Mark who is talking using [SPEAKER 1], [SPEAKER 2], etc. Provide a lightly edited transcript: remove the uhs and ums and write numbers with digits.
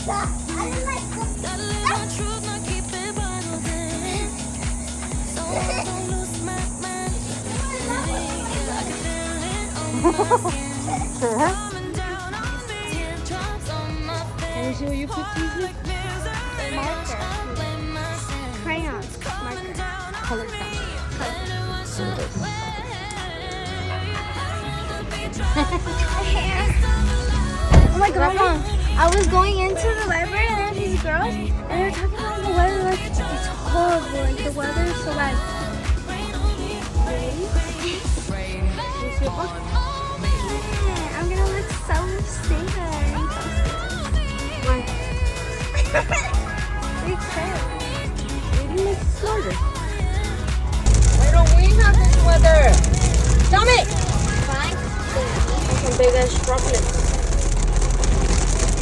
[SPEAKER 1] Let me see what you put these in.
[SPEAKER 2] Marker. Crayon. Marker.
[SPEAKER 1] Color pencil.
[SPEAKER 2] Oh my god, Mom. I was going into the library and there were these girls and they were talking about the weather like it's horrible. Like the weather is so bad. I'm gonna look so sad.
[SPEAKER 1] Why?